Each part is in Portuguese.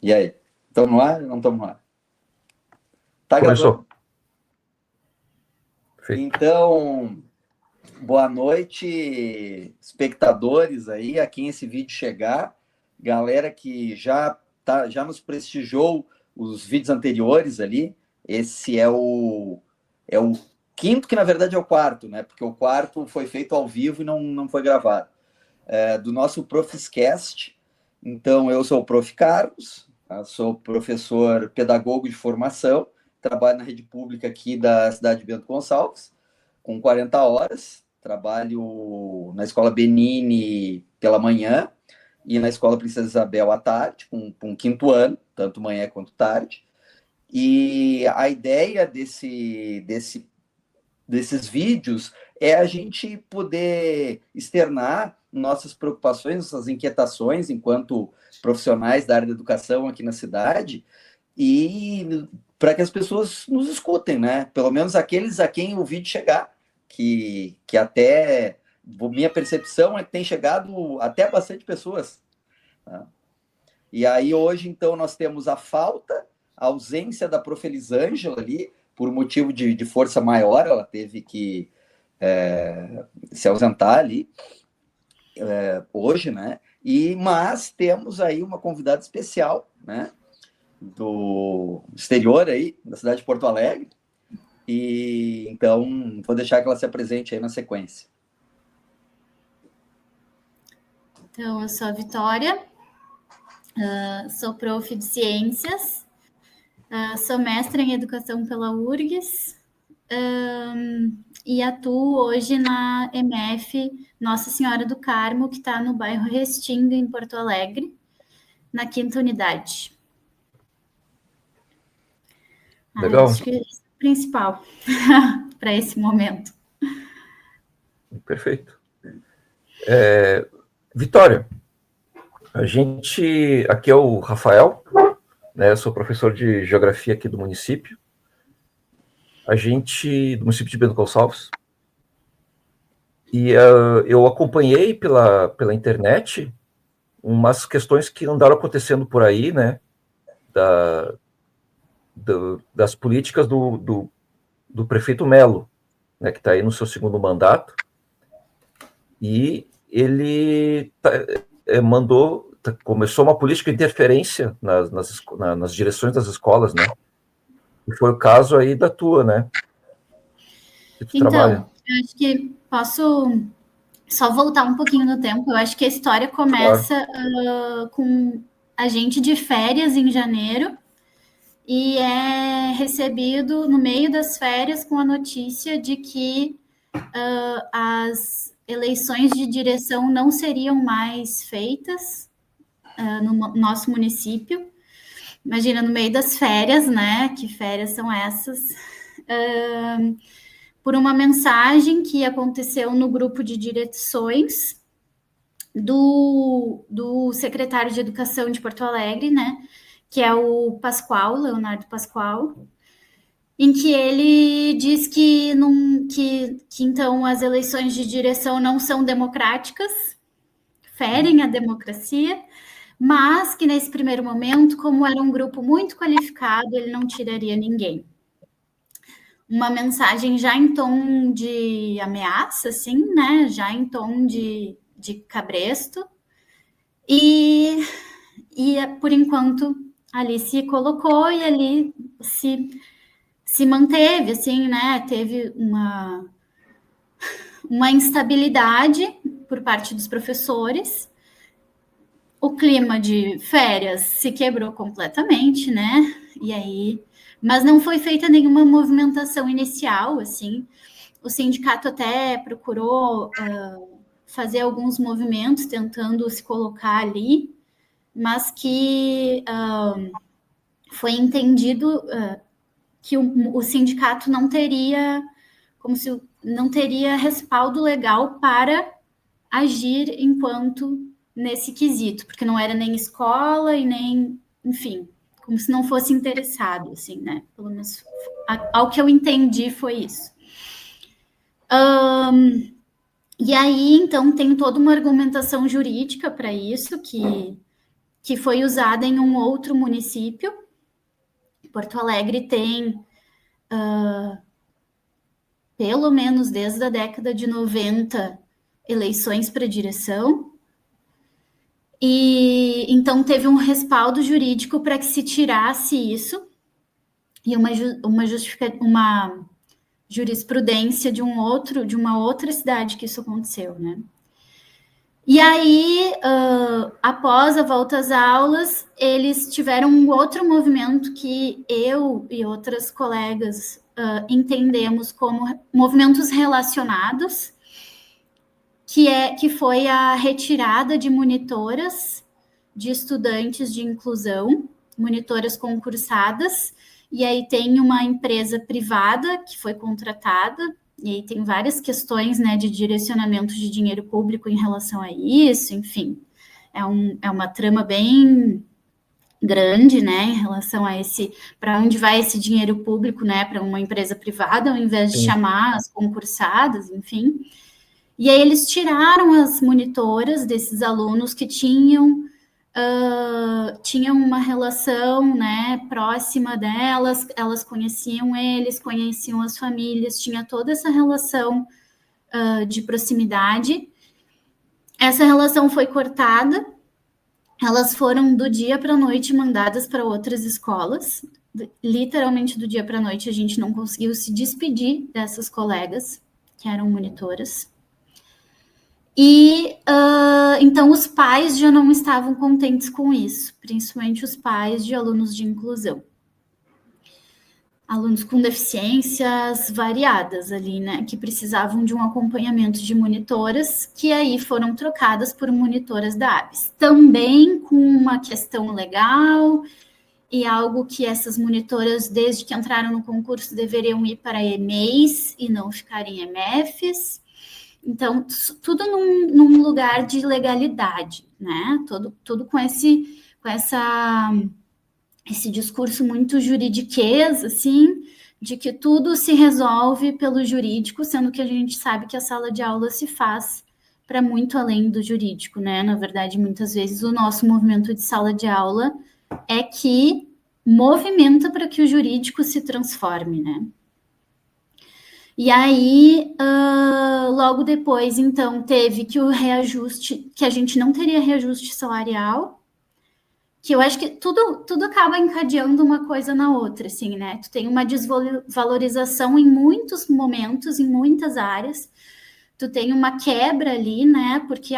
E aí? Estamos no ar ou não estamos no ar? Tá Começou. gravando? Então, boa noite, espectadores aí, a quem esse vídeo chegar, galera que já nos prestigiou os vídeos anteriores ali. Esse é o quinto, que na verdade é o quarto, né? Porque o quarto foi feito ao vivo e não foi gravado. Do nosso Profiscast. Então, eu sou o Prof. Carlos, sou professor pedagogo de formação, trabalho na rede pública aqui da cidade de Bento Gonçalves, com 40 horas, trabalho na Escola Benini pela manhã e na Escola Princesa Isabel à tarde, com quinto ano, tanto manhã quanto tarde. E a ideia desses vídeos é a gente poder externar nossas preocupações, nossas inquietações enquanto profissionais da área da educação aqui na cidade, e para que as pessoas nos escutem, né? Pelo menos aqueles a quem o vídeo chegar, que até minha percepção é que tem chegado até bastante pessoas. Tá? E aí hoje, então, nós temos a ausência da Prof. Elisângela ali, por motivo de força maior, ela teve que se ausentar ali hoje, né? Mas temos aí uma convidada especial, né? Do exterior aí, da cidade de Porto Alegre. E então vou deixar que ela se apresente aí na sequência. Então, eu sou a Vitória, sou prof de ciências, sou mestra em educação pela URGS e atuo hoje na MF Nossa Senhora do Carmo, que está no bairro Restinga, em Porto Alegre, na 5ª unidade. Legal. Acho que é o principal para esse momento. Perfeito. Vitória, a gente... Aqui é o Rafael, né? Eu sou professor de geografia aqui do município. Do município de Bento Gonçalves. E eu acompanhei pela internet umas questões que andaram acontecendo por aí, né? Das políticas do prefeito Melo, né, que está aí no seu segundo mandato, e ele começou uma política de interferência nas direções das escolas, né? E foi o caso aí da tua, né? Que tu trabalha. Eu acho que posso só voltar um pouquinho no tempo. Eu acho que a história começa com a gente de férias em janeiro, e é recebido no meio das férias com a notícia de que as eleições de direção não seriam mais feitas no nosso município. Imagina, no meio das férias, né? Que férias são essas? Por uma mensagem que aconteceu no grupo de direções do secretário de Educação de Porto Alegre, né? Que é o Pascoal, Leonardo Pascoal, em que ele diz que então as eleições de direção não são democráticas, ferem a democracia, mas que nesse primeiro momento, como era um grupo muito qualificado, ele não tiraria ninguém. Uma mensagem já em tom de ameaça, assim, né? Já em tom de cabresto. E por enquanto ali se colocou e ali se manteve, assim, né? Teve uma instabilidade por parte dos professores. O clima de férias se quebrou completamente, né? E aí, mas não foi feita nenhuma movimentação inicial, assim. O sindicato até procurou fazer alguns movimentos tentando se colocar ali, mas que foi entendido que o sindicato não teria, como se não teria respaldo legal para agir enquanto nesse quesito, porque não era nem escola e nem, enfim, como se não fosse interessado, assim, né? Pelo menos ao que eu entendi foi isso. E aí, então, tem toda uma argumentação jurídica para isso, que que foi usada em um outro município. Porto Alegre tem, pelo menos desde a década de 90, eleições para direção, e então teve um respaldo jurídico para que se tirasse isso, e uma jurisprudência de uma outra cidade que isso aconteceu, né? E aí, após a volta às aulas, eles tiveram um outro movimento que eu e outras colegas entendemos como movimentos relacionados, que foi a retirada de monitoras de estudantes de inclusão, monitoras concursadas, e aí tem uma empresa privada que foi contratada, e aí tem várias questões, né, de direcionamento de dinheiro público em relação a isso, enfim, é uma trama bem grande, né, em relação a para onde vai esse dinheiro público, né, para uma empresa privada, ao invés de chamar as concursadas, enfim. E aí eles tiraram as monitoras desses alunos que tinham uma relação, né, próxima delas, elas conheciam eles, conheciam as famílias, tinha toda essa relação de proximidade. Essa relação foi cortada, elas foram do dia para a noite mandadas para outras escolas, literalmente do dia para a noite a gente não conseguiu se despedir dessas colegas, que eram monitoras. E então os pais já não estavam contentes com isso, principalmente os pais de alunos de inclusão. Alunos com deficiências variadas ali, né, que precisavam de um acompanhamento de monitoras, que aí foram trocadas por monitoras da ABS. Também com uma questão legal e algo que essas monitoras, desde que entraram no concurso, deveriam ir para EMEIs e não ficarem EMFs. Então, tudo num lugar de legalidade, né? Tudo com esse discurso muito juridiquês, assim, de que tudo se resolve pelo jurídico, sendo que a gente sabe que a sala de aula se faz para muito além do jurídico, né? Na verdade, muitas vezes o nosso movimento de sala de aula é que movimenta para que o jurídico se transforme, né? E aí, logo depois, então, teve que o reajuste, que a gente não teria reajuste salarial, que eu acho que tudo acaba encadeando uma coisa na outra, assim, né? Tu tem uma desvalorização em muitos momentos, em muitas áreas, tu tem uma quebra ali, né? Porque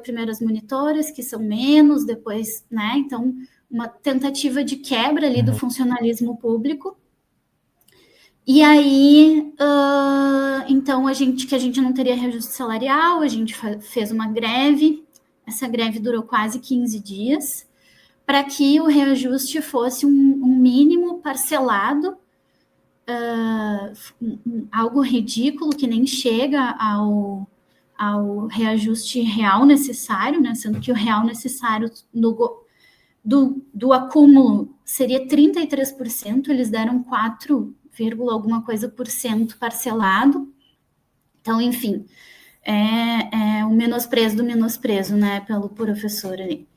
primeiro as monitoras, que são menos, depois, né? Então, uma tentativa de quebra ali do funcionalismo público. E aí, então, que a gente não teria reajuste salarial, a gente fez uma greve, essa greve durou quase 15 dias, para que o reajuste fosse um mínimo parcelado, algo ridículo, que nem chega ao reajuste real necessário, né, sendo que o real necessário do acúmulo seria 33%, eles deram 4, alguma coisa por cento parcelado. Então, enfim, é o menosprezo do menosprezo, né, pelo professor ali.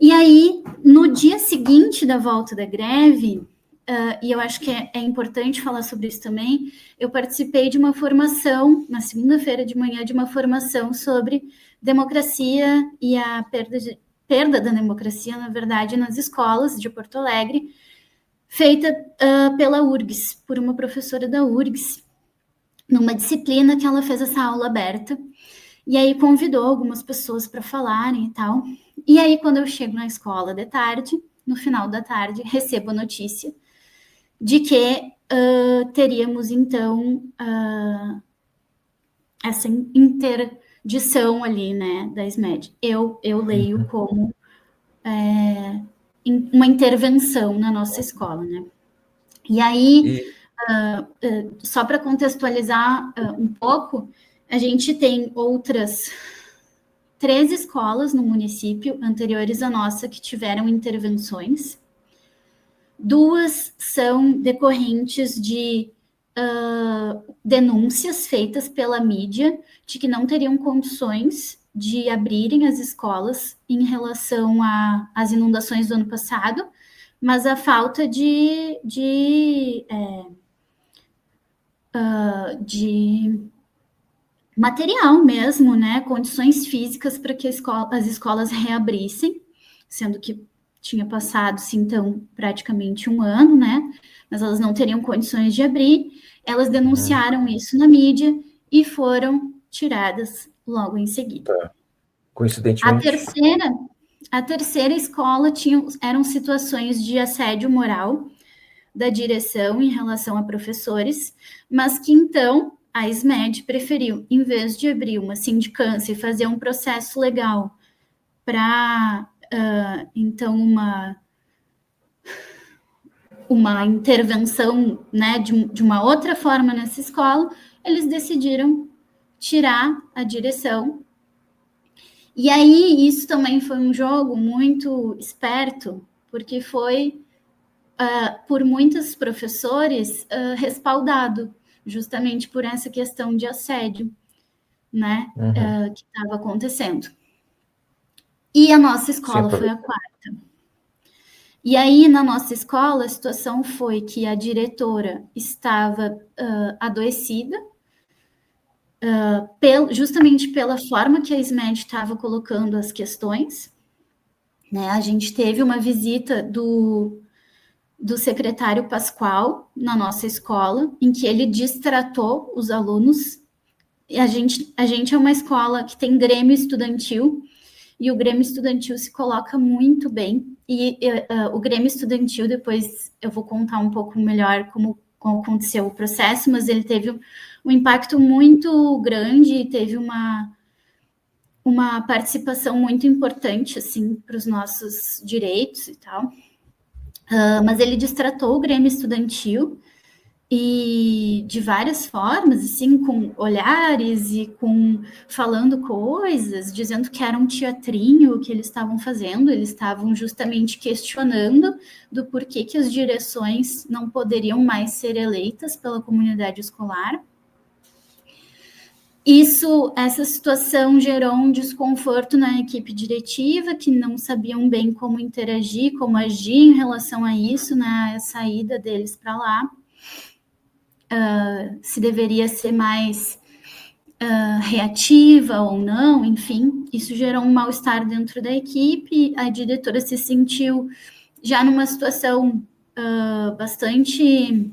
E aí, no dia seguinte da volta da greve, e eu acho que é importante falar sobre isso também, eu participei de uma formação, na segunda-feira de manhã, de uma formação sobre democracia e a perda da democracia, na verdade, nas escolas de Porto Alegre, feita pela URGS, por uma professora da URGS, numa disciplina que ela fez essa aula aberta, e aí convidou algumas pessoas para falarem e tal. E aí, quando eu chego na escola de tarde, no final da tarde, recebo a notícia de que teríamos, então, essa interdição ali, né, da SMED. Eu leio como uma intervenção na nossa escola, né? E aí, só para contextualizar um pouco, a gente tem outras 3 escolas no município anteriores à nossa que tiveram intervenções. 2 são decorrentes de denúncias feitas pela mídia de que não teriam condições de abrirem as escolas em relação às inundações do ano passado, mas a falta de material mesmo, né? Condições físicas para que as escolas reabrissem, sendo que tinha passado, sim, então, praticamente um ano, né? Mas elas não teriam condições de abrir. Elas denunciaram isso na mídia e foram tiradas logo em seguida. Coincidentemente. A terceira escola eram situações de assédio moral da direção em relação a professores, mas que então a SMED preferiu, em vez de abrir uma sindicância e fazer um processo legal para, então, uma intervenção, né, de uma outra forma nessa escola, eles decidiram tirar a direção. E aí, isso também foi um jogo muito esperto, porque foi, por muitos professores, respaldado, justamente por essa questão de assédio, né, que estava acontecendo. E a nossa escola foi a quarta. E aí, na nossa escola, a situação foi que a diretora estava adoecida, justamente pela forma que a SMED estava colocando as questões, né? A gente teve uma visita do secretário Pascoal na nossa escola, em que ele destratou os alunos. E a gente é uma escola que tem grêmio estudantil, e o Grêmio Estudantil se coloca muito bem. E o Grêmio Estudantil, depois eu vou contar um pouco melhor como aconteceu o processo, mas ele teve um impacto muito grande e teve uma participação muito importante, assim, para os nossos direitos e tal. Mas ele destratou o Grêmio Estudantil, e de várias formas, assim, com olhares e falando coisas, dizendo que era um teatrinho que eles estavam fazendo. Eles estavam justamente questionando do porquê que as direções não poderiam mais ser eleitas pela comunidade escolar. Essa situação gerou um desconforto na equipe diretiva, que não sabiam bem como interagir, como agir em relação a isso, na saída deles para lá. Se deveria ser mais reativa ou não, enfim, isso gerou um mal-estar dentro da equipe. A diretora se sentiu já numa situação bastante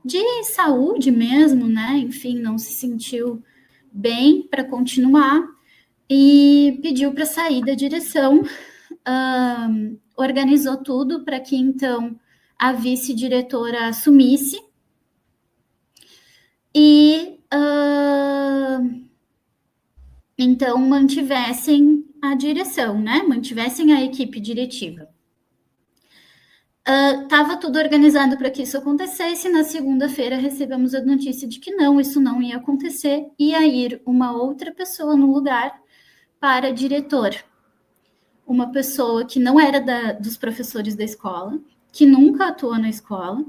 de saúde mesmo, né? Enfim, não se sentiu bem para continuar e pediu para sair da direção. Organizou tudo para que então a vice-diretora assumisse e então mantivessem a direção, né? Mantivessem a equipe diretiva. Estava tudo organizado para que isso acontecesse. Na segunda-feira recebemos a notícia de que não, isso não ia acontecer, ia ir uma outra pessoa no lugar para diretor. Uma pessoa que não era dos professores da escola, que nunca atuou na escola,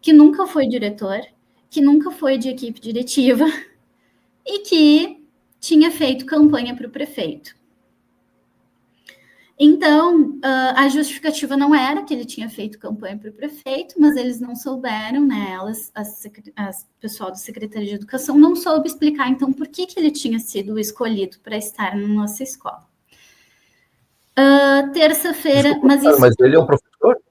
que nunca foi diretor, que nunca foi de equipe diretiva e que tinha feito campanha para o prefeito. Então, a justificativa não era que ele tinha feito campanha para o prefeito, mas eles não souberam, né? Pessoal do Secretaria de Educação não soube explicar, então, por que ele tinha sido escolhido para estar na nossa escola. Terça-feira... Mas ele é um professor?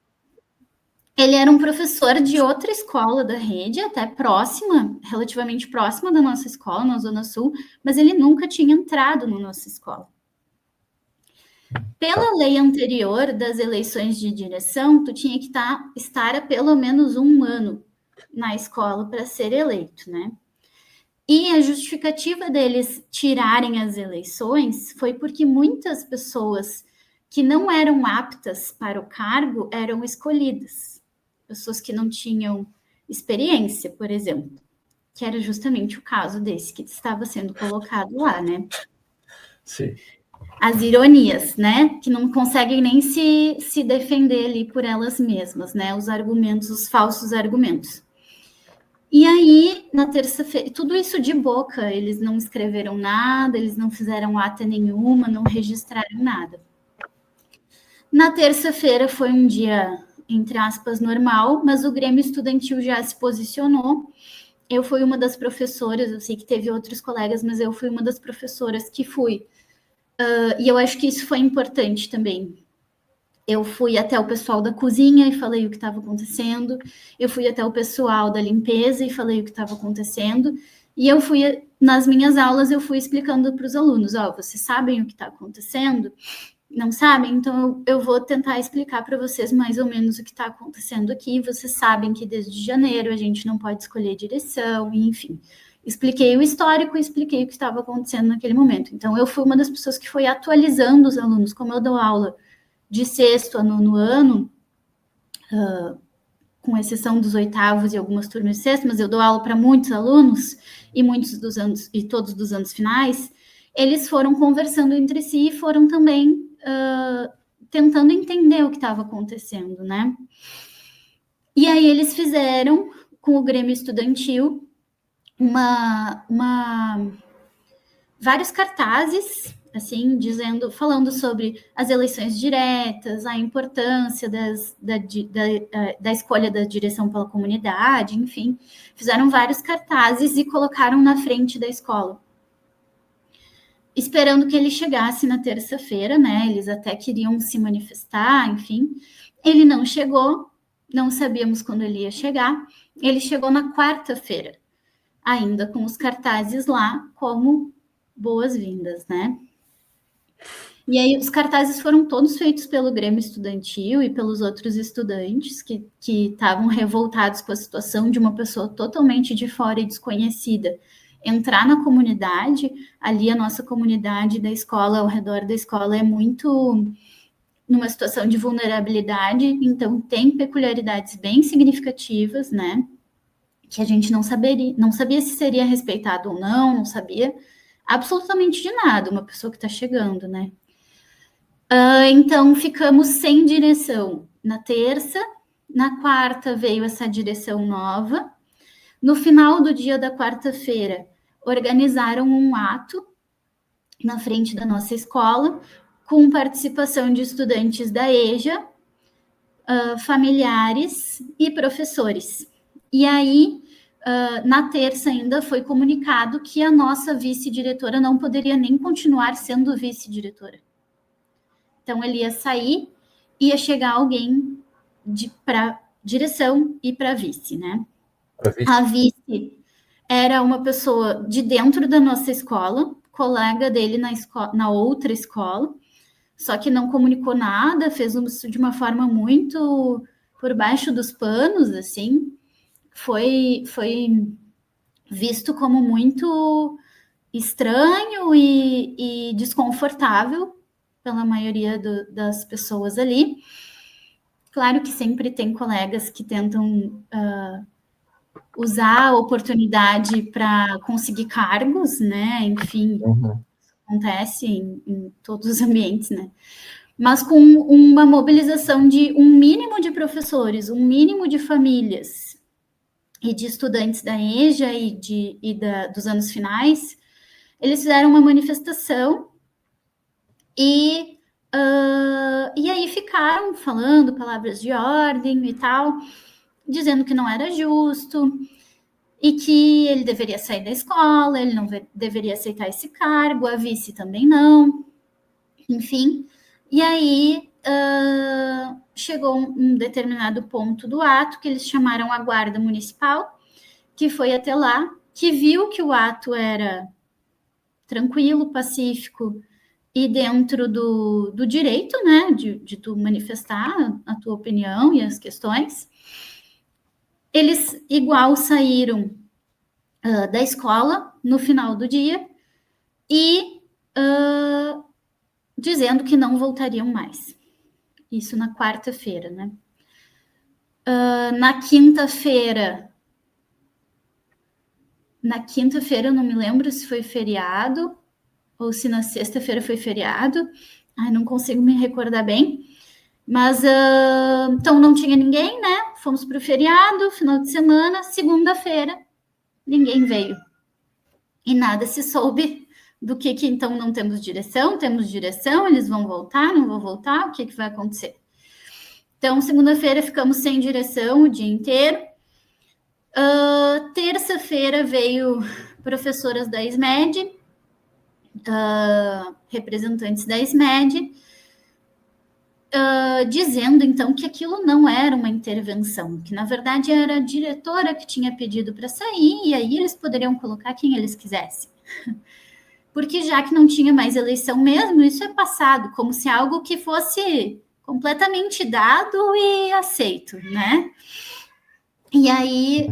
Ele era um professor de outra escola da rede, até relativamente próxima da nossa escola, na Zona Sul, mas ele nunca tinha entrado na nossa escola. Pela lei anterior das eleições de direção, tu tinha que estar há pelo menos 1 ano na escola para ser eleito, né? E a justificativa deles tirarem as eleições foi porque muitas pessoas que não eram aptas para o cargo eram escolhidas. Pessoas que não tinham experiência, por exemplo, que era justamente o caso desse que estava sendo colocado lá, né? Sim. As ironias, né? Que não conseguem nem se defender ali por elas mesmas, né? Os argumentos, os falsos argumentos. E aí, na terça-feira, tudo isso de boca, eles não escreveram nada, eles não fizeram ata nenhuma, não registraram nada. Na terça-feira foi um dia, entre aspas, normal, mas o Grêmio Estudantil já se posicionou. Eu fui uma das professoras, eu sei que teve outros colegas, mas eu fui uma das professoras que fui. E eu acho que isso foi importante também. Eu fui até o pessoal da cozinha e falei o que estava acontecendo. Eu fui até o pessoal da limpeza e falei o que estava acontecendo. E eu fui, nas minhas aulas, eu fui explicando para os alunos, vocês sabem o que está acontecendo? Não sabem? Então eu vou tentar explicar para vocês mais ou menos o que está acontecendo aqui. Vocês sabem que desde janeiro a gente não pode escolher direção, enfim. Expliquei o histórico e expliquei o que estava acontecendo naquele momento. Então eu fui uma das pessoas que foi atualizando os alunos, como eu dou aula de sexto a nono ano, com exceção dos oitavos e algumas turmas de sexto, mas eu dou aula para muitos alunos e muitos dos anos e todos dos anos finais. Eles foram conversando entre si e foram também tentando entender o que estava acontecendo, né? E aí eles fizeram com o Grêmio Estudantil vários cartazes, assim, falando sobre as eleições diretas, a importância da escolha da direção pela comunidade, enfim, fizeram vários cartazes e colocaram na frente da escola, esperando que ele chegasse na terça-feira, né? Eles até queriam se manifestar, enfim. Ele não chegou, não sabíamos quando ele ia chegar. Ele chegou na quarta-feira, ainda com os cartazes lá, como boas-vindas, né? E aí os cartazes foram todos feitos pelo Grêmio Estudantil e pelos outros estudantes que estavam revoltados com a situação de uma pessoa totalmente de fora e desconhecida entrar na comunidade. Ali a nossa comunidade da escola, ao redor da escola, é muito numa situação de vulnerabilidade, então tem peculiaridades bem significativas, né? Que a gente não sabia se seria respeitado ou não sabia absolutamente de nada, uma pessoa que está chegando, né? Então, ficamos sem direção na terça, na quarta veio essa direção nova. No final do dia da quarta-feira, organizaram um ato na frente da nossa escola, com participação de estudantes da EJA, familiares e professores. E aí, na terça ainda foi comunicado que a nossa vice-diretora não poderia nem continuar sendo vice-diretora. Então, ele ia sair, ia chegar alguém para direção e para vice, né? A vice era uma pessoa de dentro da nossa escola, colega dele na outra escola, só que não comunicou nada, fez isso de uma forma muito por baixo dos panos, assim. Foi visto como muito estranho e desconfortável pela maioria das pessoas ali. Claro que sempre tem colegas que tentam usar a oportunidade para conseguir cargos, né? Enfim, acontece em todos os ambientes, né? Mas com uma mobilização de um mínimo de professores, um mínimo de famílias e de estudantes da EJA dos anos finais, eles fizeram uma manifestação e aí ficaram falando palavras de ordem e tal, dizendo que não era justo e que ele deveria sair da escola, ele não deveria aceitar esse cargo, a vice também não, enfim. E aí chegou um determinado ponto do ato que eles chamaram a guarda municipal, que foi até lá, que viu que o ato era tranquilo, pacífico e dentro do direito, né, de tu manifestar a tua opinião e as questões. Eles igual saíram da escola no final do dia e dizendo que não voltariam mais. Isso na quarta-feira, né? Na quinta-feira, eu não me lembro se foi feriado ou se na sexta-feira foi feriado. Ai, não consigo me recordar bem. Mas, então, não tinha ninguém, né? fomos para o feriado, final de semana, segunda-feira, ninguém veio. E nada se soube do que então não temos direção, eles vão voltar, não vão voltar, o que vai acontecer? Então, segunda-feira ficamos sem direção o dia inteiro. Terça-feira veio professoras da SMED, representantes da SMED, dizendo, então, que aquilo não era uma intervenção, que, na verdade, era a diretora que tinha pedido para sair, e aí eles poderiam colocar quem eles quisessem. Porque já que não tinha mais eleição mesmo, isso é passado, como se algo que fosse completamente dado e aceito, né? E aí,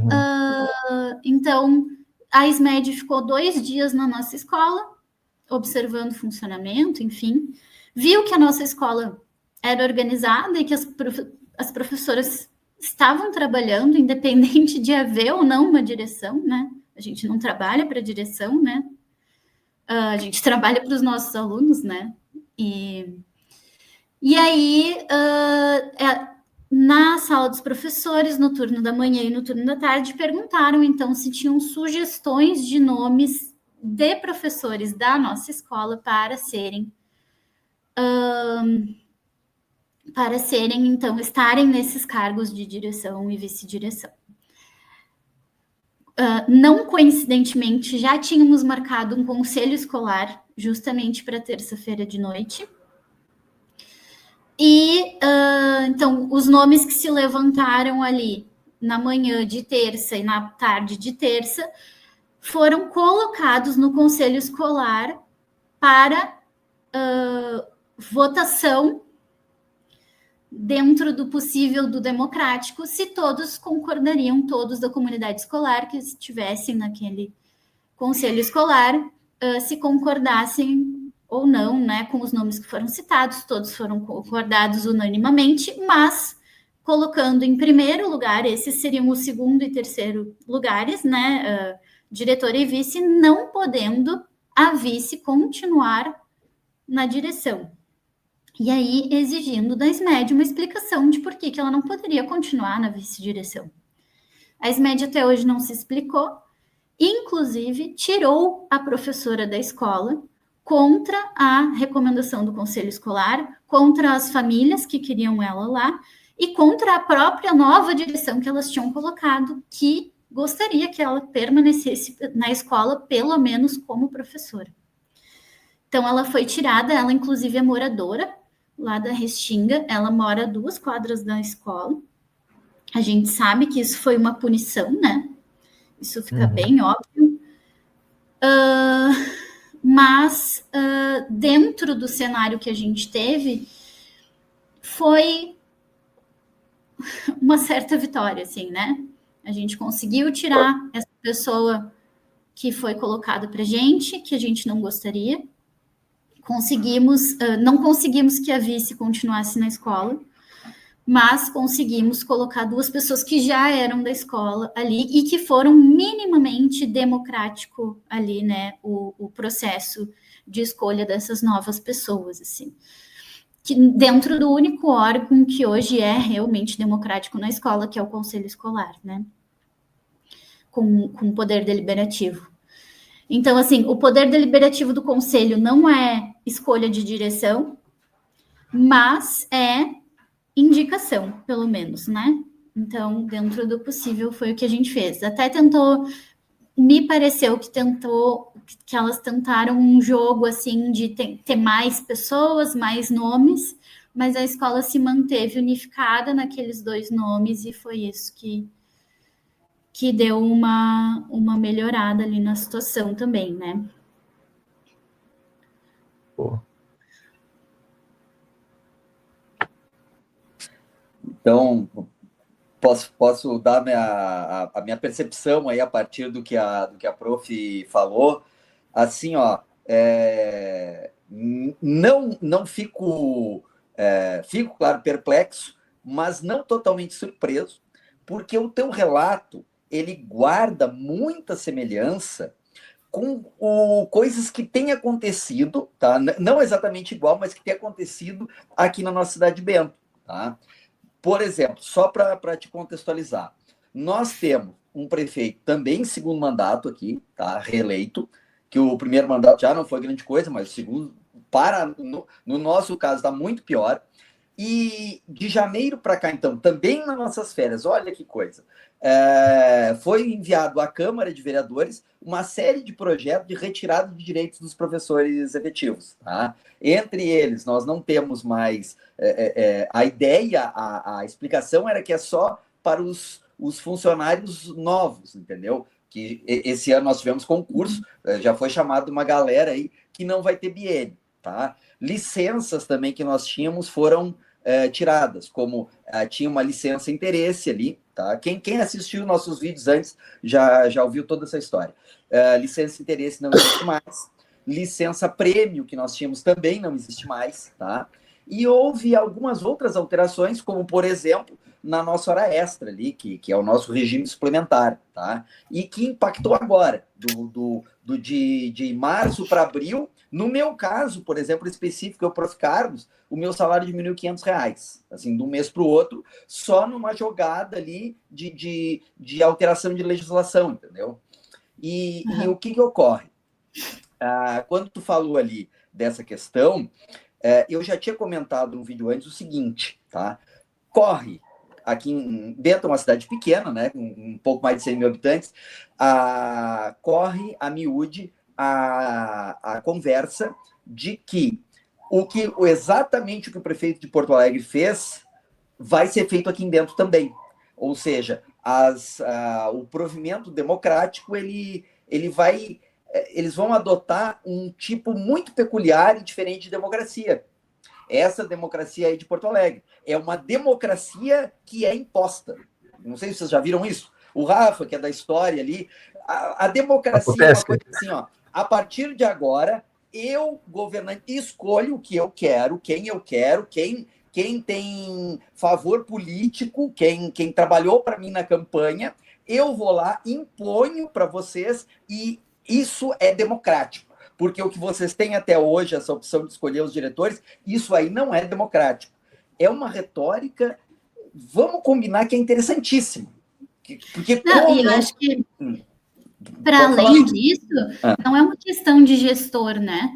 então, a SMED ficou 2 dias na nossa escola, observando o funcionamento, enfim, viu que a nossa escola era organizada e que as professoras estavam trabalhando, independente de haver ou não uma direção, né? A gente não trabalha para a direção, né? A gente trabalha para os nossos alunos, né? E aí, na sala dos professores, no turno da manhã e no turno da tarde, perguntaram, então, se tinham sugestões de nomes de professores da nossa escola para serem, então, estarem nesses cargos de direção e vice-direção. Não coincidentemente, já tínhamos marcado um conselho escolar justamente para terça-feira de noite. E, então, os nomes que se levantaram ali na manhã de terça e na tarde de terça foram colocados no conselho escolar para votação dentro do possível do democrático, se todos concordariam, todos da comunidade escolar que estivessem naquele conselho escolar, se concordassem ou não, né, com os nomes que foram citados, todos foram concordados unanimamente, mas colocando em primeiro lugar, esses seriam o segundo e terceiro lugares, né, diretora e vice, não podendo a vice continuar na direção. E aí, exigindo da SMED uma explicação de por que ela não poderia continuar na vice-direção. A SMED até hoje não se explicou, inclusive tirou a professora da escola contra a recomendação do conselho escolar, contra as famílias que queriam ela lá e contra a própria nova direção que elas tinham colocado, que gostaria que ela permanecesse na escola, pelo menos como professora. Então, ela foi tirada, ela inclusive é moradora lá da Restinga, ela mora a 2 quadras da escola. A gente sabe que isso foi uma punição, né? Isso fica bem óbvio. Mas, dentro do cenário que a gente teve, foi uma certa vitória, assim, né? A gente conseguiu tirar essa pessoa que foi colocada pra gente, que a gente não gostaria. Não conseguimos que a vice continuasse na escola, mas conseguimos colocar 2 pessoas que já eram da escola ali e que foram minimamente democrático ali, né, o processo de escolha dessas novas pessoas, assim. Que dentro do único órgão que hoje é realmente democrático na escola, que é o conselho escolar, né, com poder deliberativo. Então, assim, o poder deliberativo do conselho não é escolha de direção, mas é indicação, pelo menos, né? Então, dentro do possível, foi o que a gente fez. Até me pareceu que elas tentaram um jogo, assim, de ter mais pessoas, mais nomes, mas a escola se manteve unificada naqueles 2 nomes e foi isso que deu uma melhorada ali na situação também, né? Pô. Então, posso dar a minha percepção aí a partir do que a prof falou. Assim, ó, não fico, claro, perplexo, mas não totalmente surpreso, porque o teu relato ele guarda muita semelhança com coisas que têm acontecido, tá? Não exatamente igual, mas que têm acontecido aqui na nossa cidade de Bento, tá? Por exemplo, só para te contextualizar, nós temos um prefeito também em segundo mandato aqui, tá, reeleito, que o primeiro mandato já não foi grande coisa, mas o segundo, no nosso caso, está muito pior. E de janeiro para cá, então, também nas nossas férias, olha que coisa, foi enviado à Câmara de Vereadores uma série de projetos de retirada de direitos dos professores efetivos. Tá? Entre eles, nós não temos mais... a ideia, a explicação era que é só para os funcionários novos, entendeu? Que esse ano nós tivemos concurso, já foi chamado uma galera aí que não vai ter biênio, tá? Licenças também que nós tínhamos foram tiradas, como tinha uma licença interesse ali, tá? Quem assistiu nossos vídeos antes já ouviu toda essa história. Licença interesse não existe mais. Licença prêmio que nós tínhamos também não existe mais, tá? E houve algumas outras alterações, como, por exemplo, na nossa hora extra ali, que é o nosso regime suplementar, tá? E que impactou agora, de março para abril. No meu caso, por exemplo, específico, eu, Prof. Carlos, o meu salário diminuiu R$500, assim, de um mês para o outro, só numa jogada ali de alteração de legislação, entendeu? E o que ocorre? Quando tu falou ali dessa questão, eu já tinha comentado no vídeo antes o seguinte, tá? Corre aqui dentro de uma cidade pequena, né, com um pouco mais de 100 mil habitantes, corre a miúde a conversa de que exatamente o que o prefeito de Porto Alegre fez vai ser feito aqui dentro também. Ou seja, o provimento democrático eles vão adotar um tipo muito peculiar e diferente de democracia. Essa democracia aí de Porto Alegre é uma democracia que é imposta. Não sei se vocês já viram isso. O Rafa, que é da história ali, a democracia é uma coisa assim, ó. A partir de agora, eu, governante, escolho o que eu quero, quem tem favor político, quem trabalhou para mim na campanha, eu vou lá, imponho para vocês, e isso é democrático. Porque o que vocês têm até hoje, essa opção de escolher os diretores, isso aí não é democrático. É uma retórica, vamos combinar, que é interessantíssima. Porque eu acho que, para além disso, não é uma questão de gestor, né?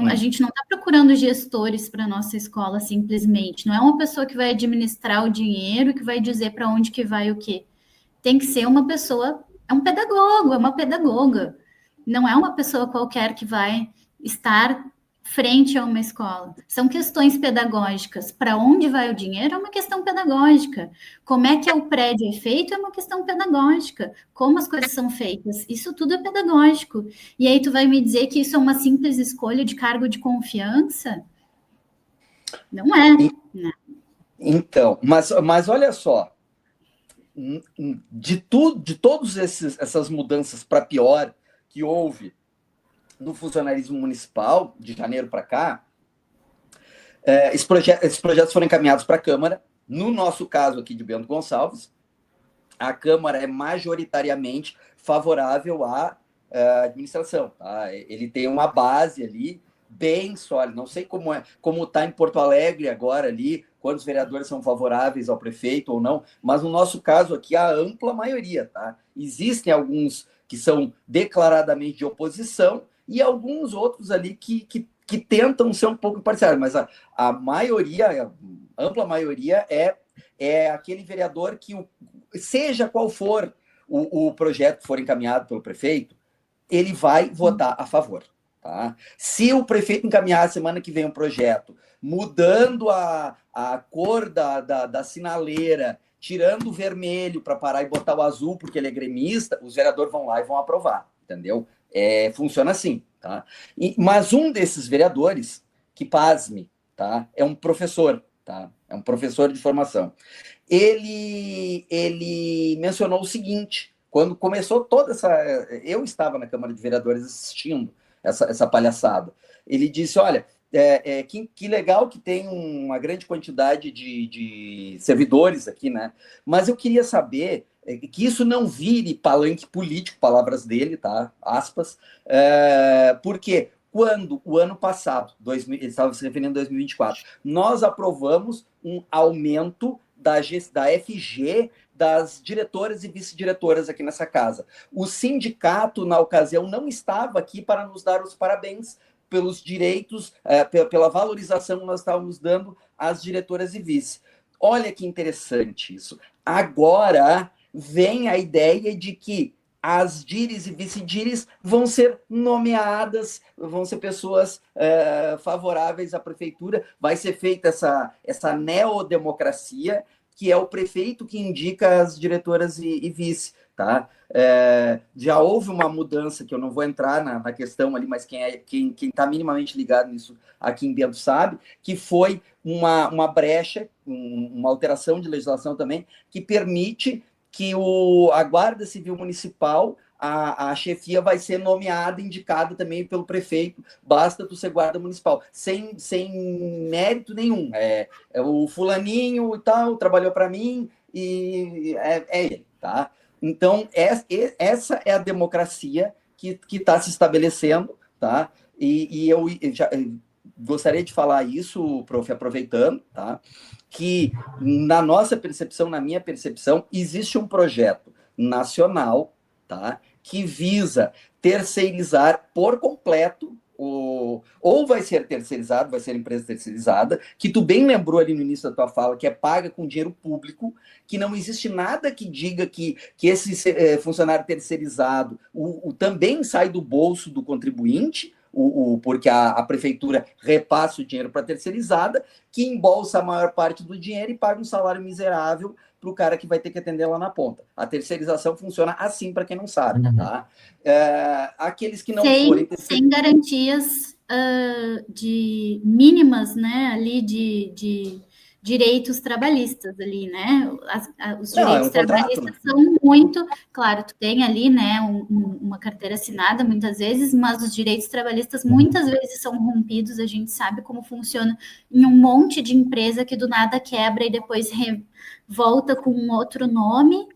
A gente não está procurando gestores para a nossa escola, simplesmente. Não é uma pessoa que vai administrar o dinheiro, que vai dizer para onde que vai o quê. Tem que ser uma pessoa, é um pedagogo, é uma pedagoga. Não é uma pessoa qualquer que vai estar frente a uma escola. São questões pedagógicas. Para onde vai o dinheiro é uma questão pedagógica. Como é que o prédio é feito é uma questão pedagógica. Como as coisas são feitas, isso tudo é pedagógico. E aí tu vai me dizer que isso é uma simples escolha de cargo de confiança? Não é. Né? Então, mas olha só, de todas essas mudanças para pior que houve no funcionalismo municipal, de janeiro para cá, esses projetos foram encaminhados para a Câmara. No nosso caso aqui de Bento Gonçalves, a Câmara é majoritariamente favorável à administração. Tá? Ele tem uma base ali bem sólida. Não sei como está em Porto Alegre agora ali, quantos vereadores são favoráveis ao prefeito ou não, mas no nosso caso aqui, a ampla maioria. Tá? Existem alguns que são declaradamente de oposição, e alguns outros ali que tentam ser um pouco imparciais, mas a maioria, a ampla maioria, é aquele vereador que, seja qual for o projeto que for encaminhado pelo prefeito, ele vai votar a favor. Tá? Se o prefeito encaminhar semana que vem um projeto mudando a cor da sinaleira, tirando o vermelho para parar e botar o azul porque ele é gremista, os vereadores vão lá e vão aprovar, entendeu? Funciona assim, tá? Mas um desses vereadores, que pasme, tá? É um professor, tá? É um professor de formação. Ele mencionou o seguinte, quando começou toda essa... Eu estava na Câmara de Vereadores assistindo essa palhaçada. Ele disse, olha... que legal que tem uma grande quantidade de servidores aqui, né? Mas eu queria saber que isso não vire palanque político, palavras dele, tá? Aspas. Porque quando, o ano passado, ele estava se referindo a 2024, nós aprovamos um aumento da FG, das diretoras e vice-diretoras aqui nessa casa. O sindicato, na ocasião, não estava aqui para nos dar os parabéns pelos direitos, pela valorização que nós estávamos dando às diretoras e vice. Olha que interessante isso. Agora vem a ideia de que as dires e vice-dires vão ser nomeadas, vão ser pessoas favoráveis à prefeitura, vai ser feita essa neodemocracia, que é o prefeito que indica as diretoras e vice, tá? Já houve uma mudança, que eu não vou entrar na questão ali, mas quem está minimamente ligado nisso aqui em Bento sabe, que foi uma brecha, uma alteração de legislação também, que permite que a Guarda Civil Municipal, a chefia vai ser nomeada, indicada também pelo prefeito, basta tu ser guarda municipal, sem mérito nenhum. É o fulaninho e tal, trabalhou para mim, e é ele, tá? Então, essa é a democracia que está se estabelecendo, tá? E eu já gostaria de falar isso, prof, aproveitando, tá? Que na nossa percepção, na minha percepção, existe um projeto nacional, tá? Que visa terceirizar por completo, ou vai ser terceirizado, vai ser empresa terceirizada, que tu bem lembrou ali no início da tua fala, que é paga com dinheiro público, que não existe nada que diga que esse funcionário terceirizado também sai do bolso do contribuinte, porque a prefeitura repassa o dinheiro para a terceirizada, que embolsa a maior parte do dinheiro e paga um salário miserável para o cara que vai ter que atender lá na ponta. A terceirização funciona assim, para quem não sabe, tá? Aqueles que não forem... Sem garantias de mínimas, né, ali de direitos trabalhistas ali, né? Os direitos trabalhistas contrato, são muito, claro, tu tem ali, né, uma carteira assinada muitas vezes, mas os direitos trabalhistas muitas vezes são rompidos, a gente sabe como funciona em um monte de empresa que do nada quebra e depois volta com um outro nome,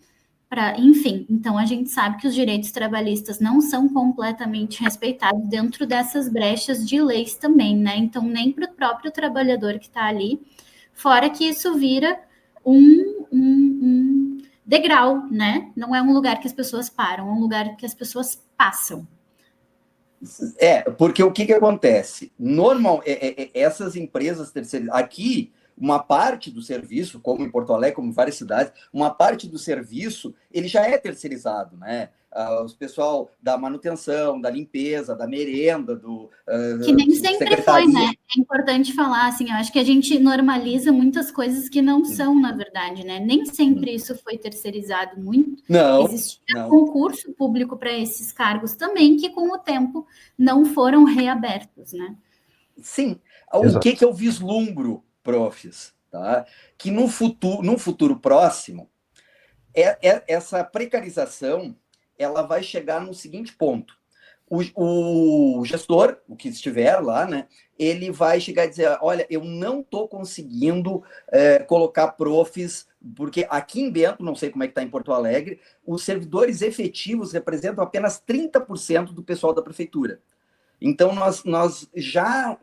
enfim, então a gente sabe que os direitos trabalhistas não são completamente respeitados dentro dessas brechas de leis também, né? Então, nem para o próprio trabalhador que está ali, fora que isso vira um degrau, né? Não é um lugar que as pessoas param, é um lugar que as pessoas passam. Porque o que acontece? Essas empresas terceirizadas... Aqui, uma parte do serviço, como em Porto Alegre, como em várias cidades, uma parte do serviço, ele já é terceirizado, né? Os pessoal da manutenção, da limpeza, da merenda, que nem sempre foi, né? É importante falar, assim, eu acho que a gente normaliza muitas coisas que não são, na verdade, né? Nem sempre isso foi terceirizado muito. Não. Existia concurso público para esses cargos também, que com o tempo não foram reabertos, né? Sim. O que eu vislumbro, profs, tá? Que num futuro próximo, essa precarização ela vai chegar no seguinte ponto. O gestor, o que estiver lá, né, ele vai chegar e dizer, olha, eu não estou conseguindo colocar profs, porque aqui em Bento, não sei como é que está em Porto Alegre, os servidores efetivos representam apenas 30% do pessoal da prefeitura. Então, nós já...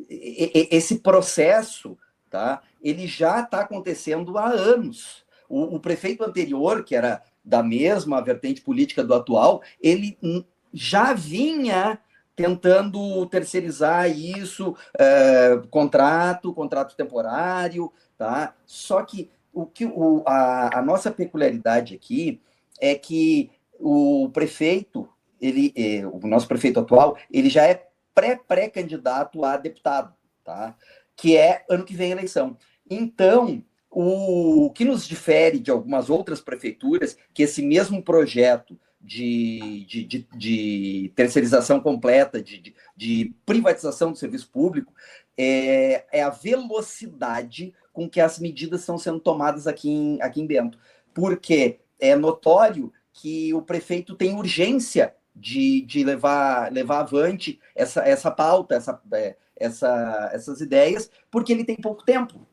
Esse processo, tá, ele já está acontecendo há anos. O prefeito anterior, que era da mesma vertente política do atual, ele já vinha tentando terceirizar isso, contrato temporário, tá? Só que a nossa peculiaridade aqui é que o prefeito, o nosso prefeito atual, ele já é pré-candidato a deputado, tá? Que é ano que vem a eleição. Então, o que nos difere de algumas outras prefeituras, que esse mesmo projeto de terceirização completa, de privatização do serviço público, é a velocidade com que as medidas estão sendo tomadas aqui em Bento. Porque é notório que o prefeito tem urgência de levar avante essa pauta, essas ideias, porque ele tem pouco tempo.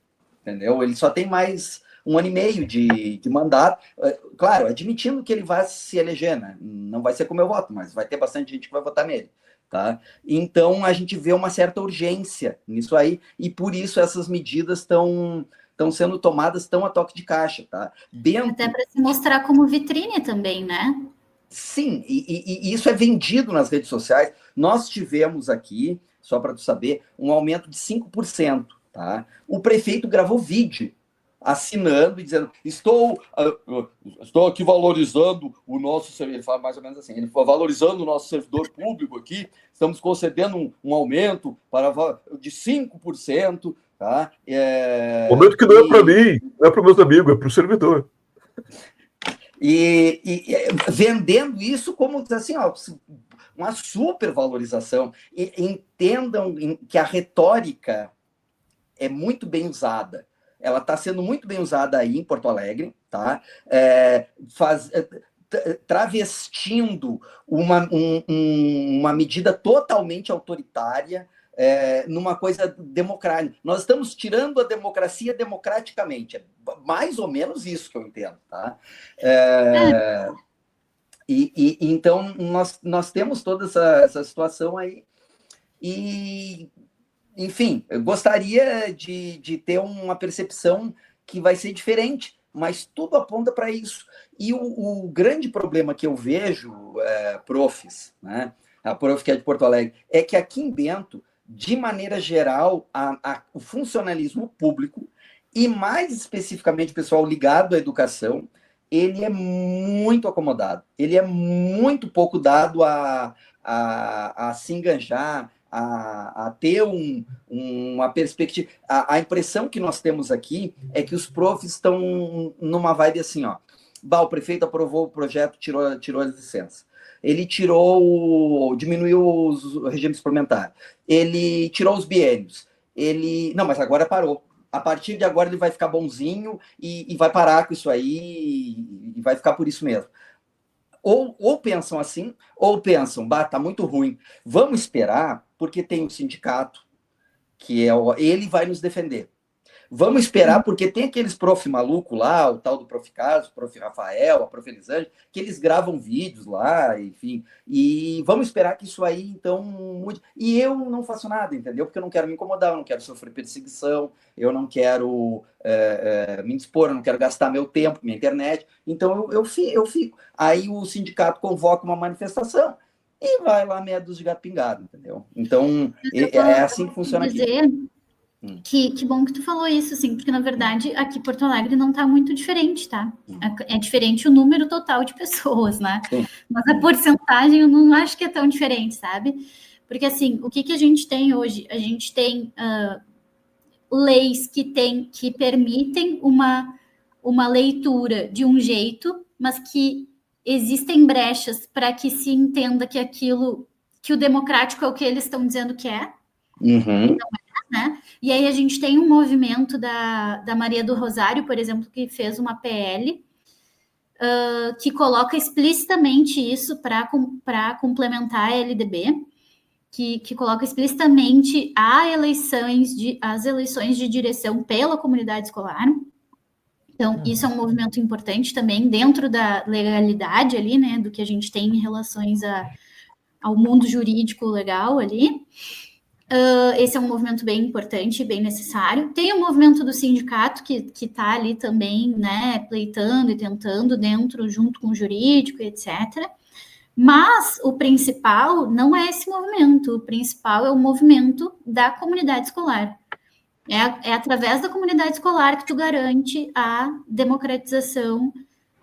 Entendeu? Ele só tem mais 1 ano e meio de mandato. Claro, admitindo que ele vai se eleger, né? Não vai ser como eu voto, mas vai ter bastante gente que vai votar nele. Tá? Então, a gente vê uma certa urgência nisso aí, e por isso essas medidas estão estão sendo tomadas tão a toque de caixa, tá? Até para se mostrar como vitrine também, né? Sim, e isso é vendido nas redes sociais. Nós tivemos aqui, só para tu saber, um aumento de 5%, tá? O prefeito gravou vídeo assinando e dizendo, estou aqui valorizando o nosso, ele fala mais ou menos assim, ele fala, valorizando o nosso servidor público aqui, estamos concedendo um aumento de 5%, tá? Aumento que não é para mim, não é para meus amigos, é para o servidor. E vendendo isso como assim, ó, uma supervalorização. E entendam que a retórica é muito bem usada. Ela está sendo muito bem usada aí em Porto Alegre, tá? Travestindo uma medida totalmente autoritária numa coisa democrática. Nós estamos tirando a democracia democraticamente. É mais ou menos isso que eu entendo, tá? Então, nós temos toda essa situação aí. E, enfim, eu gostaria de ter uma percepção que vai ser diferente, mas tudo aponta para isso. E o grande problema que eu vejo, profs, né, a prof que é de Porto Alegre, é que aqui em Bento, de maneira geral, o funcionalismo público, e mais especificamente o pessoal ligado à educação, ele é muito acomodado, ele é muito pouco dado a se enganjar, a ter uma perspectiva. A impressão que nós temos aqui é que os profs estão numa vibe assim, ó. O prefeito aprovou o projeto, tirou as licenças. Ele diminuiu os regimes suplementares. Ele tirou os biênios. Não, mas agora parou. A partir de agora ele vai ficar bonzinho e vai parar com isso aí e vai ficar por isso mesmo. Ou pensam assim, ou pensam, tá muito ruim. Vamos esperar, porque tem um sindicato, que ele vai nos defender. Vamos esperar, porque tem aqueles prof maluco lá, o tal do prof Carlos, o prof Rafael, a prof Elisângela, que eles gravam vídeos lá, enfim. E vamos esperar que isso aí, então, mude. E eu não faço nada, entendeu? Porque eu não quero me incomodar, eu não quero sofrer perseguição, eu não quero me dispor, eu não quero gastar meu tempo, minha internet. Então, eu fico. Aí o sindicato convoca uma manifestação e vai lá meia dúzia de gato pingado, entendeu? Então, é assim que funciona aqui. Que bom que tu falou isso, assim, porque na verdade aqui Porto Alegre não tá muito diferente, tá? É diferente o número total de pessoas, né? Sim. Mas a porcentagem eu não acho que é tão diferente, sabe? Porque assim, o que a gente tem hoje? A gente tem leis que permitem uma leitura de um jeito, mas que existem brechas para que se entenda que aquilo, que o democrático é o que eles estão dizendo que é. Uhum. Né? E aí a gente tem um movimento da Maria do Rosário, por exemplo, que fez uma PL que coloca explicitamente isso para complementar a LDB, que coloca explicitamente as eleições de direção pela comunidade escolar. Então, isso é um movimento importante também dentro da legalidade ali, né, do que a gente tem em relações ao mundo jurídico legal ali. Esse é um movimento bem importante, bem necessário. Tem o movimento do sindicato que está ali também, né, pleitando e tentando junto com o jurídico, etc. Mas o principal não é esse movimento, o principal é o movimento da comunidade escolar. É através da comunidade escolar que tu garante a democratização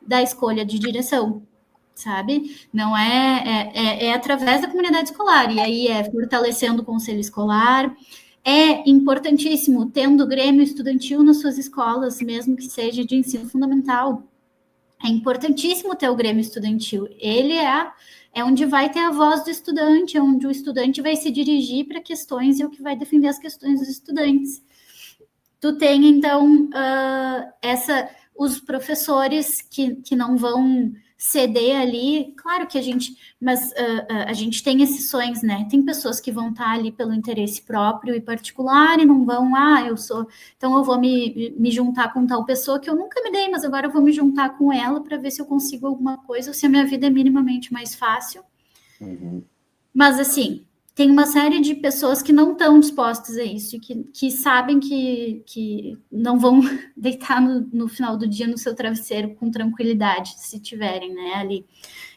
da escolha de direção, sabe? Não é através da comunidade escolar, e aí é fortalecendo o conselho escolar, é importantíssimo tendo grêmio estudantil nas suas escolas, mesmo que seja de ensino fundamental. É importantíssimo ter o grêmio estudantil, ele é onde vai ter a voz do estudante, é onde o estudante vai se dirigir para questões e é o que vai defender as questões dos estudantes. Tu tem, então, os professores que não vão ceder ali, claro que a gente tem exceções, né? Tem pessoas que vão estar ali pelo interesse próprio e particular e não vão, então eu vou me juntar com tal pessoa que eu nunca me dei, mas agora eu vou me juntar com ela para ver se eu consigo alguma coisa ou se a minha vida é minimamente mais fácil. Uhum. Mas, assim, tem uma série de pessoas que não estão dispostas a isso, que sabem que não vão deitar no final do dia no seu travesseiro com tranquilidade, se tiverem, né, ali.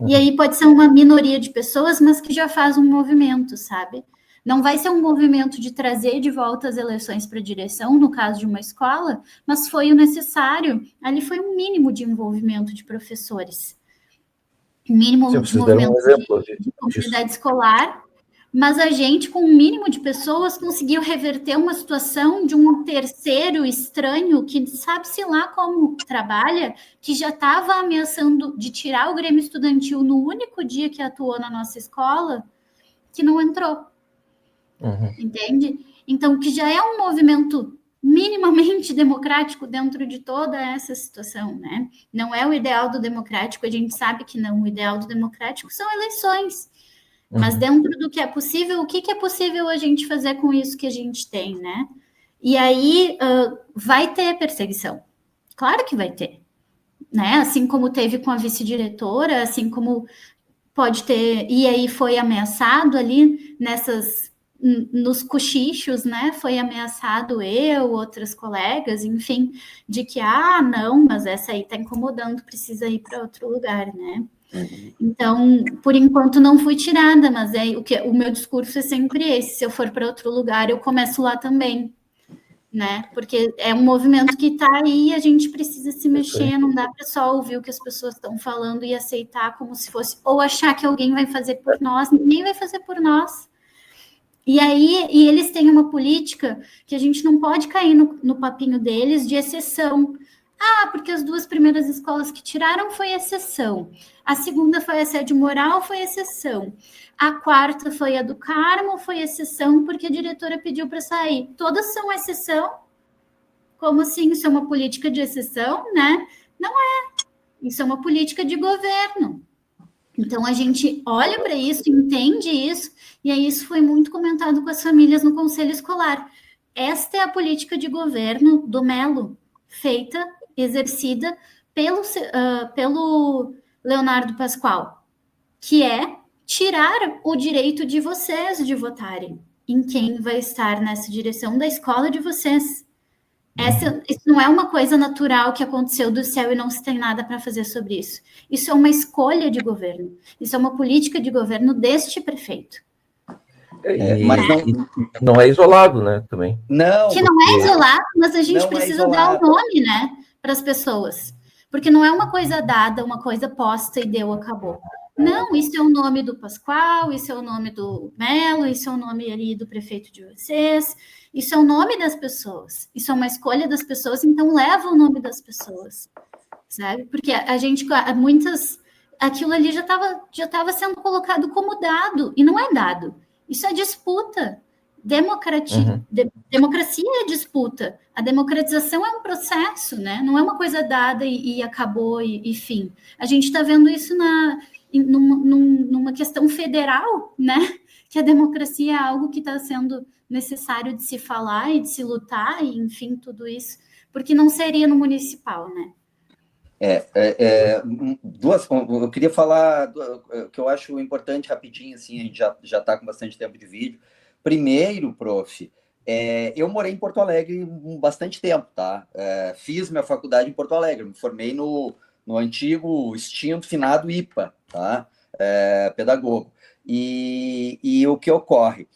E aí pode ser uma minoria de pessoas, mas que já faz um movimento, sabe? Não vai ser um movimento de trazer de volta as eleições para a direção, no caso de uma escola, mas foi o necessário. Ali foi um mínimo de envolvimento de professores, mínimo Sim, de vocês deram um movimento exemplo de comunidade escolar, mas a gente, com um mínimo de pessoas, conseguiu reverter uma situação de um terceiro estranho que sabe-se lá como trabalha, que já estava ameaçando de tirar o Grêmio Estudantil no único dia que atuou na nossa escola, que não entrou. Entende? Então, que já é um movimento minimamente democrático dentro de toda essa situação, né? Não é o ideal do democrático, a gente sabe que não. O ideal do democrático são eleições. Mas dentro do que é possível, o que é possível a gente fazer com isso que a gente tem, né? E aí vai ter perseguição. Claro que vai ter. Né? Assim como teve com a vice-diretora, assim como pode ter... E aí foi ameaçado ali nos cochichos, né? Foi ameaçado eu, outras colegas, enfim, de que, não, mas essa aí tá incomodando, precisa ir para outro lugar, né? Então, por enquanto não fui tirada, mas o meu discurso é sempre esse: se eu for para outro lugar, eu começo lá também, né? Porque é um movimento que está aí e a gente precisa se mexer, não dá para só ouvir o que as pessoas estão falando e aceitar como se fosse, ou achar que alguém vai fazer por nós, ninguém vai fazer por nós. E aí, eles têm uma política que a gente não pode cair no papinho deles de exceção. Porque as 2 primeiras escolas que tiraram foi exceção. A segunda foi a Sede Moral, foi exceção. A quarta foi a do Carmo, foi exceção porque a diretora pediu para sair. Todas são exceção? Como assim? Isso é uma política de exceção, né? Não é. Isso é uma política de governo. Então, a gente olha para isso, entende isso, e aí isso foi muito comentado com as famílias no conselho escolar. Esta é a política de governo do Melo, feita, exercida pelo Leonardo Pascoal, que é tirar o direito de vocês de votarem em quem vai estar nessa direção da escola de vocês. Isso não é uma coisa natural que aconteceu do céu e não se tem nada para fazer sobre isso. Isso é uma escolha de governo. Isso é uma política de governo deste prefeito. Mas não é isolado, né, também. Não. Que não é isolado, mas a gente precisa dar o nome, né, para as pessoas. Porque não é uma coisa dada, uma coisa posta e deu, acabou. Não, isso é o nome do Pascoal, isso é o nome do Melo, isso é o nome ali do prefeito de vocês, isso é o nome das pessoas, isso é uma escolha das pessoas, então leva o nome das pessoas, sabe? Porque aquilo ali já estava sendo colocado como dado, e não é dado, isso é disputa. Democracia é disputa. A democratização é um processo, né? Não é uma coisa dada e acabou e fim. A gente está vendo isso numa questão federal, né? Que a democracia é algo que está sendo necessário de se falar e de se lutar, e enfim, tudo isso, porque não seria no municipal, né? Eu queria falar que eu acho importante rapidinho, assim, a gente já está com bastante tempo de vídeo. Primeiro, prof, eu morei em Porto Alegre bastante tempo, tá? Fiz minha faculdade em Porto Alegre, me formei no antigo, extinto, finado IPA, tá? Pedagogo. E o que ocorre?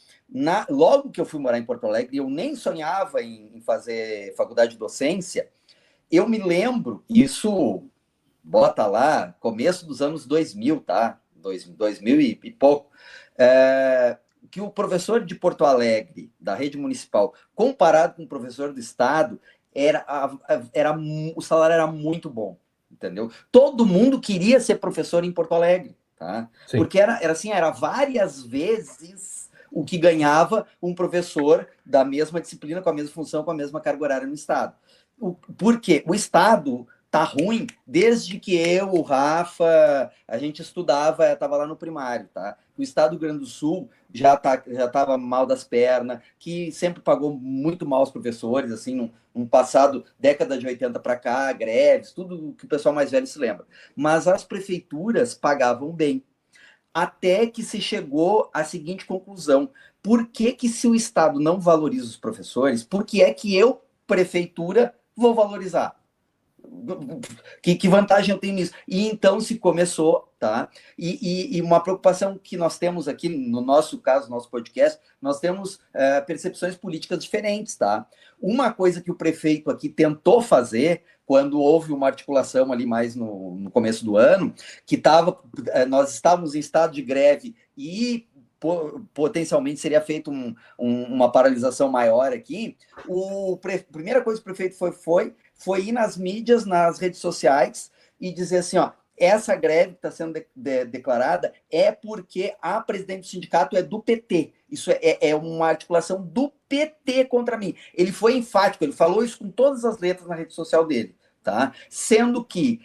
Logo que eu fui morar em Porto Alegre, eu nem sonhava em fazer faculdade de docência. Eu me lembro, isso bota lá, começo dos anos 2000, tá? 2000 e pouco, que o professor de Porto Alegre, da rede municipal, comparado com o professor do estado, o salário era muito bom, entendeu? Todo mundo queria ser professor em Porto Alegre, tá? Sim. Porque era várias vezes o que ganhava um professor da mesma disciplina, com a mesma função, com a mesma carga horária no estado. Por quê? O estado tá ruim desde que eu, o Rafa, a gente estudava, estava lá no primário, tá? O estado do Rio Grande do Sul já estava mal das pernas, que sempre pagou muito mal os professores, assim, num passado, década de 80 para cá, greves, tudo que o pessoal mais velho se lembra. Mas as prefeituras pagavam bem. até que se chegou à seguinte conclusão: por que que se o Estado não valoriza os professores, por que é que eu, prefeitura, vou valorizar? Que vantagem eu tenho nisso? E então se começou, tá? E uma preocupação que nós temos aqui, no nosso caso, nosso podcast, nós temos percepções políticas diferentes, tá? Uma coisa que o prefeito aqui tentou fazer, quando houve uma articulação ali mais no começo do ano, que nós estávamos em estado de greve e potencialmente seria feita uma paralisação maior aqui, a primeira coisa que o prefeito foi ir nas mídias, nas redes sociais, e dizer assim, ó, essa greve que está sendo declarada é porque a presidente do sindicato é do PT. Isso é uma articulação do PT contra mim. Ele foi enfático, ele falou isso com todas as letras na rede social dele, tá? Sendo que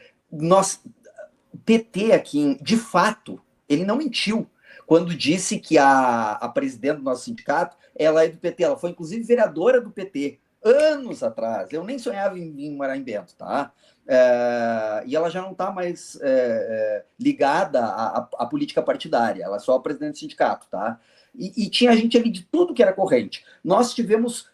PT aqui, de fato, ele não mentiu quando disse que a presidente do nosso sindicato, ela é do PT, ela foi inclusive vereadora do PT, anos atrás, eu nem sonhava em morar em Bento, tá? E ela já não está mais ligada à política partidária, ela é só a presidente do sindicato, tá? E tinha gente ali de tudo que era corrente. Nós tivemos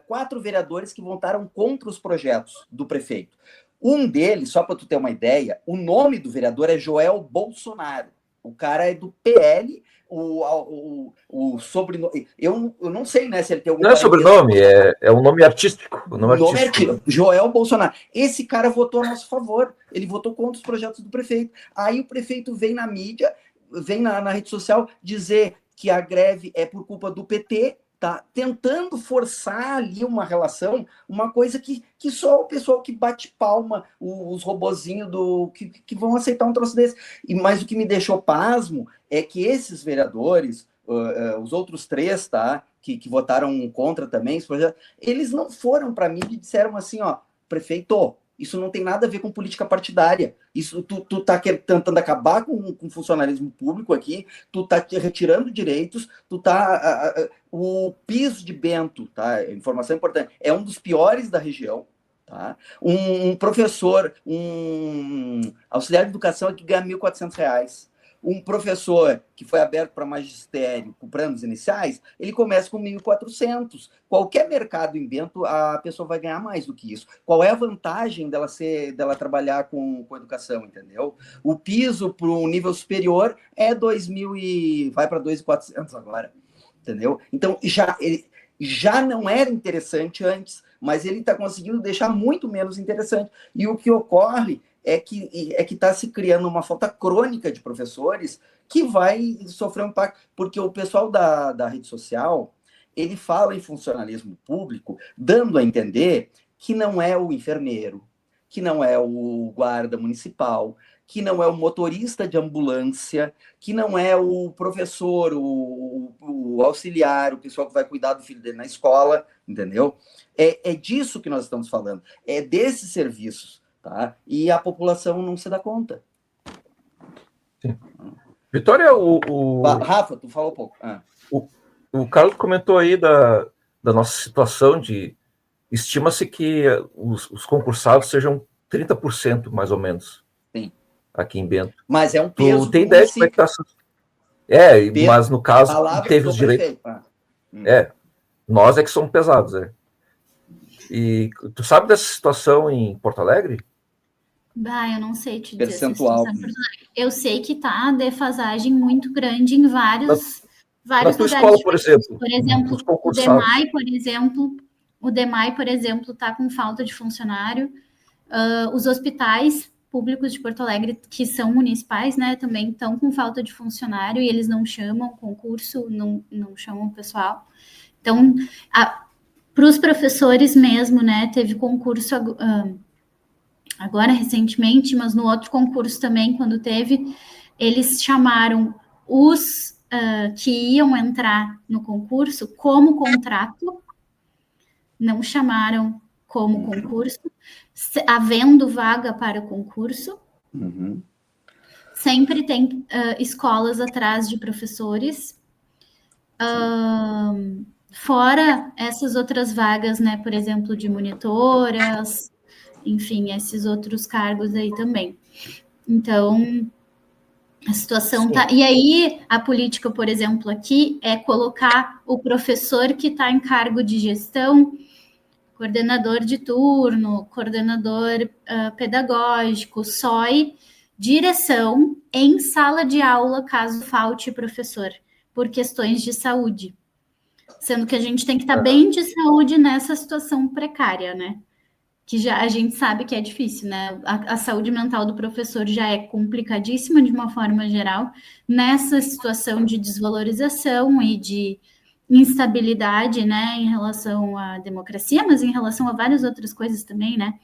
4 vereadores que votaram contra os projetos do prefeito. Um deles, só para tu ter uma ideia, o nome do vereador é Joel Bolsonaro. O cara é do PL, o sobrenome. Eu não sei, né, se ele tem algum. Não é sobrenome, é um nome artístico. O nome artístico. Joel Bolsonaro. Esse cara votou a nosso favor. Ele votou contra os projetos do prefeito. Aí o prefeito vem na mídia, vem na rede social dizer que a greve é por culpa do PT. Tá tentando forçar ali uma relação, uma coisa que só o pessoal que bate palma, os robozinhos que vão aceitar um troço desse. Mas o que me deixou pasmo é que esses vereadores, os outros 3, tá, que votaram contra também esse projeto, eles não foram para mim e disseram assim, ó, prefeito, isso não tem nada a ver com política partidária. Isso, tu tá tentando acabar com o funcionalismo público aqui, tu tá retirando direitos, tu tá... o piso de Bento, tá? Informação importante, é um dos piores da região, tá? Um professor, um auxiliar de educação que ganha R$1.400. Um professor que foi aberto para magistério com planos iniciais, ele começa com 1.400. Qualquer mercado em Bento, a pessoa vai ganhar mais do que isso. Qual é a vantagem dela trabalhar com educação, entendeu? O piso para um nível superior é 2.000 e vai para 2.400 agora, entendeu? Então, já não era interessante antes, mas ele está conseguindo deixar muito menos interessante. E o que ocorre é que está se criando uma falta crônica de professores que vai sofrer um impacto, porque o pessoal da rede social, ele fala em funcionalismo público, dando a entender que não é o enfermeiro, que não é o guarda municipal, que não é o motorista de ambulância, que não é o professor, o auxiliar, o pessoal que vai cuidar do filho dele na escola, entendeu? É disso que nós estamos falando, é desses serviços. Tá? E a população não se dá conta. Sim. Vitória, Rafa, tu falou pouco. O Carlos comentou aí da nossa situação de... Estima-se que os concursados sejam 30%, mais ou menos. Sim. Aqui em Bento. Mas é um peso. Tu tem ideia de como é que tá? Mas no caso, teve os direitos. Nós é que somos pesados, E tu sabe dessa situação em Porto Alegre? Eu não sei te dizer. Percentual. Eu sei que tá defasagem muito grande em vários lugares. Escola, por exemplo. Por exemplo, o DEMAI, por exemplo, tá com falta de funcionário. Os hospitais públicos de Porto Alegre, que são municipais, né, também estão com falta de funcionário e eles não chamam concurso, não chamam o pessoal. Então, para os professores mesmo, né, teve concurso agora recentemente, mas no outro concurso também, quando teve, eles chamaram os que iam entrar no concurso como contrato, não chamaram como concurso, havendo vaga para o concurso. Uhum. Sempre tem escolas atrás de professores. Fora essas outras vagas, né, por exemplo, de monitoras, enfim, esses outros cargos aí também. Então, A situação tá. E aí, a política, por exemplo, aqui é colocar o professor que está em cargo de gestão, coordenador de turno, coordenador pedagógico, SOI, direção em sala de aula, caso falte professor, por questões de saúde. Sendo que a gente tem que estar bem de saúde nessa situação precária, né? Que já a gente sabe que é difícil, né? A saúde mental do professor já é complicadíssima de uma forma geral, nessa situação de desvalorização e de instabilidade, né, em relação à democracia, mas em relação a várias outras coisas também, né?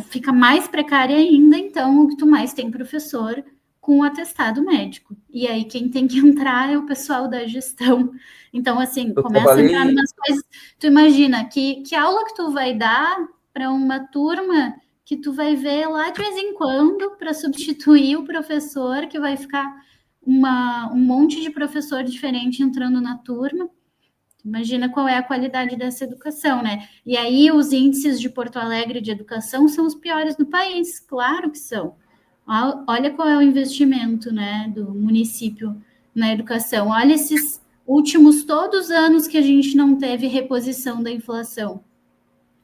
Fica mais precária ainda, então, o que tu mais tem professor com atestado médico. E aí quem tem que entrar é o pessoal da gestão. Então, assim, começa a entrar umas coisas. Tu imagina que aula que tu vai dar para uma turma que tu vai ver lá de vez em quando para substituir o professor, que vai ficar um monte de professor diferente entrando na turma. Imagina qual é a qualidade dessa educação, né? E aí os índices de Porto Alegre de educação são os piores do país, claro que são. Olha qual é o investimento, né, do município na educação. Olha esses últimos todos os anos que a gente não teve reposição da inflação.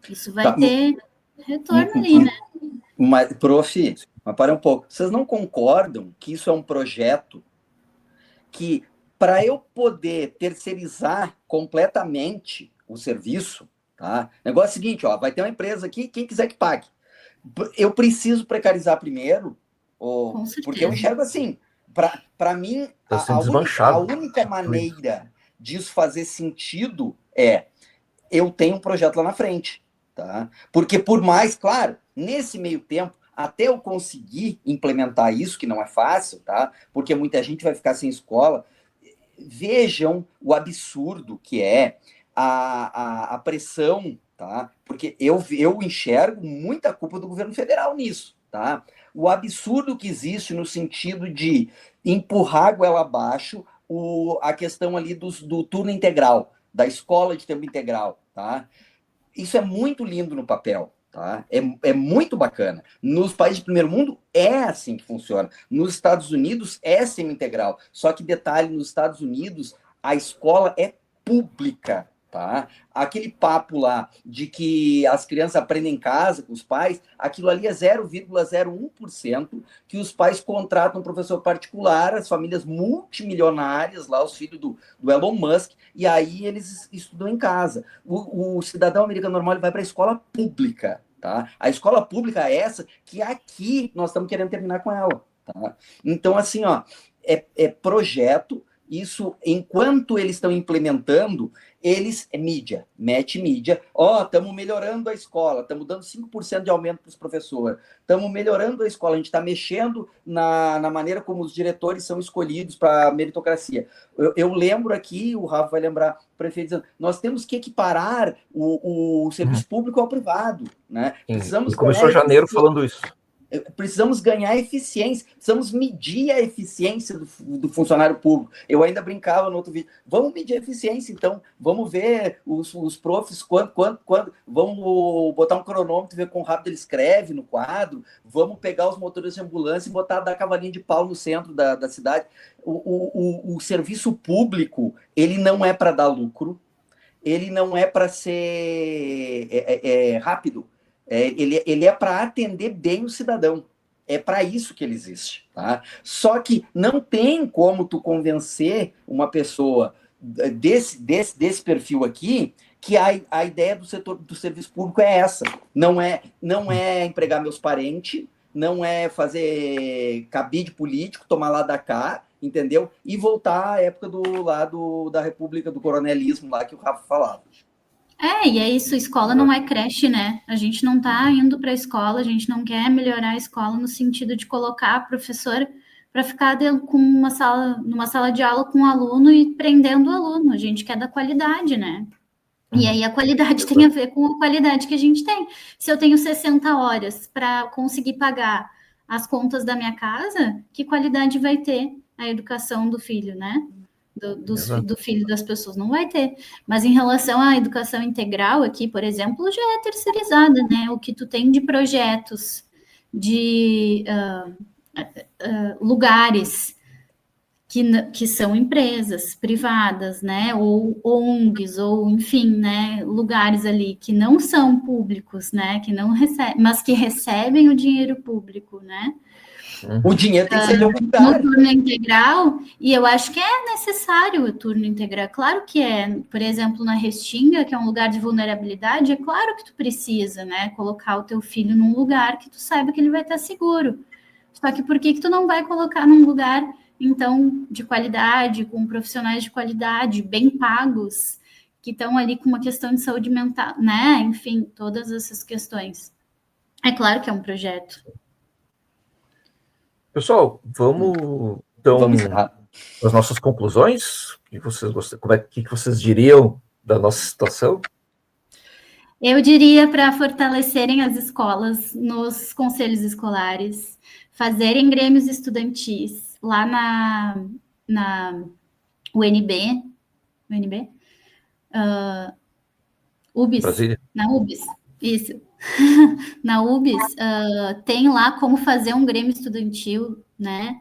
Isso vai ter retorno ali, né? Mas, prof, mas para um pouco. Vocês não concordam que isso é um projeto que, para eu poder terceirizar completamente o serviço, tá? O negócio é o seguinte, ó, vai ter uma empresa aqui, quem quiser que pague. Eu preciso precarizar primeiro, porque eu enxergo assim, para mim, a única maneira disso fazer sentido é eu tenho um projeto lá na frente, tá? Porque por mais, claro, nesse meio tempo, até eu conseguir implementar isso, que não é fácil, tá? Porque muita gente vai ficar sem escola. Vejam o absurdo que é a pressão, tá? Porque eu enxergo muita culpa do governo federal nisso, tá? O absurdo que existe no sentido de empurrar a goela abaixo a questão ali do turno integral, da escola de tempo integral, tá? Isso é muito lindo no papel, tá? É muito bacana. Nos países de primeiro mundo é assim que funciona. Nos Estados Unidos é semi-integral. Só que detalhe, nos Estados Unidos a escola é pública, tá? Aquele papo lá de que as crianças aprendem em casa com os pais, aquilo ali é 0,01% que os pais contratam um professor particular, as famílias multimilionárias lá, os filhos do Elon Musk, e aí eles estudam em casa. O cidadão americano normal ele vai para a escola pública, tá? A escola pública é essa que aqui nós estamos querendo terminar com ela, tá? Então, assim, ó, é projeto. Isso, enquanto eles estão implementando, mídia, mete mídia. Estamos melhorando a escola, estamos dando 5% de aumento para os professores, estamos melhorando a escola, a gente está mexendo na maneira como os diretores são escolhidos para a meritocracia. Eu lembro aqui, o Rafa vai lembrar, o prefeito dizendo, nós temos que equiparar o serviço público ao privado, né? Precisamos começou janeiro falando isso. Precisamos ganhar eficiência, precisamos medir a eficiência do funcionário público. Eu ainda brincava no outro vídeo, vamos medir a eficiência, então, vamos ver os profs, quando, vamos botar um cronômetro, ver quão rápido ele escreve no quadro, vamos pegar os motores de ambulância e dar cavalinho de pau no centro da cidade. O serviço público, ele não é para dar lucro, ele não é para ser rápido, ele é para atender bem o cidadão. É para isso que ele existe, tá? Só que não tem como tu convencer uma pessoa desse perfil aqui que a ideia do setor do serviço público é essa. Não é empregar meus parentes, não é fazer cabide político, tomar lá da cá, entendeu? E voltar à época do lado da República, do coronelismo lá que o Rafa falava. E é isso, escola não é creche, né? A gente não tá indo para a escola, a gente não quer melhorar a escola no sentido de colocar professor para ficar numa sala de aula com um aluno e prendendo o aluno. A gente quer da qualidade, né? E aí a qualidade tem a ver com a qualidade que a gente tem. Se eu tenho 60 horas para conseguir pagar as contas da minha casa, que qualidade vai ter a educação do filho, né? Do filho das pessoas, não vai ter. Mas em relação à educação integral aqui, por exemplo, já é terceirizada, né? O que tu tem de projetos de lugares que são empresas privadas, né, ou ONGs, ou enfim, né, lugares ali que não são públicos, né, que não recebem, mas que recebem o dinheiro público, né? O dinheiro tem que ser de algum lugar. No turno integral, e eu acho que é necessário o turno integral, claro que é, por exemplo, na Restinga, que é um lugar de vulnerabilidade, é claro que tu precisa, né, colocar o teu filho num lugar que tu saiba que ele vai estar seguro. Só que por que tu não vai colocar num lugar, então, de qualidade, com profissionais de qualidade, bem pagos, que estão ali com uma questão de saúde mental, né? Enfim, todas essas questões. É claro que é um projeto. Pessoal, vamos então as nossas conclusões. O que vocês gostam? Que vocês diriam da nossa situação? Eu diria para fortalecerem as escolas nos conselhos escolares, fazerem grêmios estudantis lá na UNB, UBS, Brasília. na UBS, isso. Na UBS, tem lá como fazer um grêmio estudantil, né?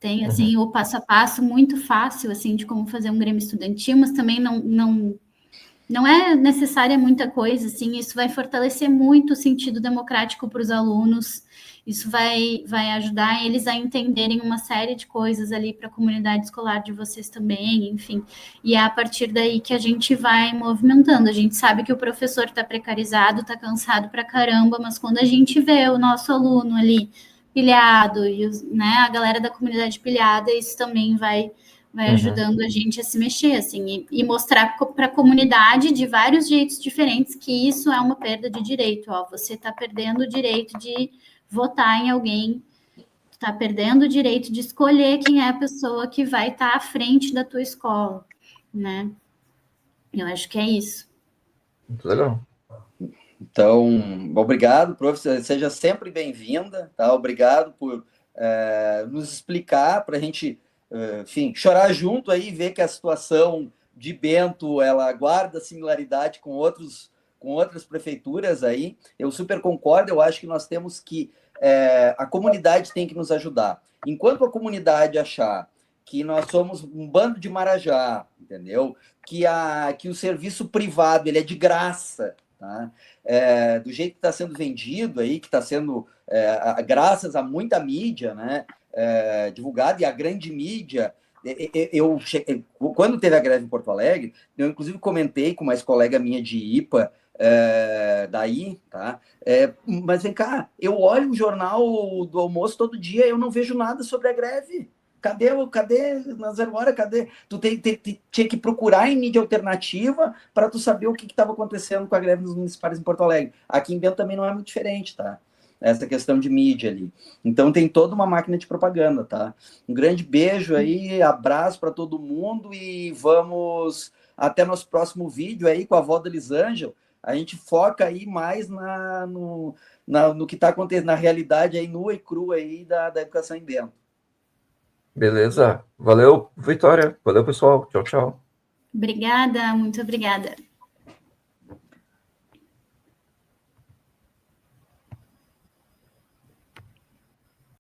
Tem, assim, o passo a passo muito fácil, assim, de como fazer um grêmio estudantil, mas também não é necessária muita coisa, assim, isso vai fortalecer muito o sentido democrático para os alunos, isso vai ajudar eles a entenderem uma série de coisas ali para a comunidade escolar de vocês também, enfim, e é a partir daí que a gente vai movimentando. A gente sabe que o professor está precarizado, está cansado pra caramba, mas quando a gente vê o nosso aluno ali pilhado, e né, a galera da comunidade pilhada, isso também vai ajudando a gente a se mexer, assim, e mostrar para a comunidade de vários jeitos diferentes que isso é uma perda de direito, ó, você está perdendo o direito de votar em alguém, está perdendo o direito de escolher quem é a pessoa que vai estar à frente da tua escola, né? Eu acho que é isso. Muito legal. Então, obrigado, professor, seja sempre bem-vinda, tá? Obrigado por nos explicar, para a gente, enfim, chorar junto aí, ver que a situação de Bento, ela guarda similaridade com outras prefeituras aí. Eu super concordo, eu acho que nós temos que, a comunidade tem que nos ajudar. Enquanto a comunidade achar que nós somos um bando de marajá, entendeu? Que o serviço privado, ele é de graça, tá? Do jeito que está sendo vendido aí, que está sendo, graças a muita mídia, né, divulgada, e a grande mídia, quando teve a greve em Porto Alegre, eu inclusive comentei com uma colega minha de IPA, daí, tá? Mas vem cá, eu olho o jornal do almoço todo dia, eu não vejo nada sobre a greve. Cadê na 0 hora? Cadê? Tu tinha que procurar em mídia alternativa para tu saber o que estava acontecendo com a greve nos municipais em Porto Alegre. Aqui em Bento também não é muito diferente, tá? Essa questão de mídia ali. Então tem toda uma máquina de propaganda, tá? Um grande beijo aí, abraço para todo mundo e vamos até nosso próximo vídeo aí com a avó da Elisângela. A gente foca aí mais no que está acontecendo, na realidade aí nua e crua aí da educação em Bento. Beleza. Valeu, Vitória. Valeu, pessoal. Tchau, tchau. Obrigada, muito obrigada.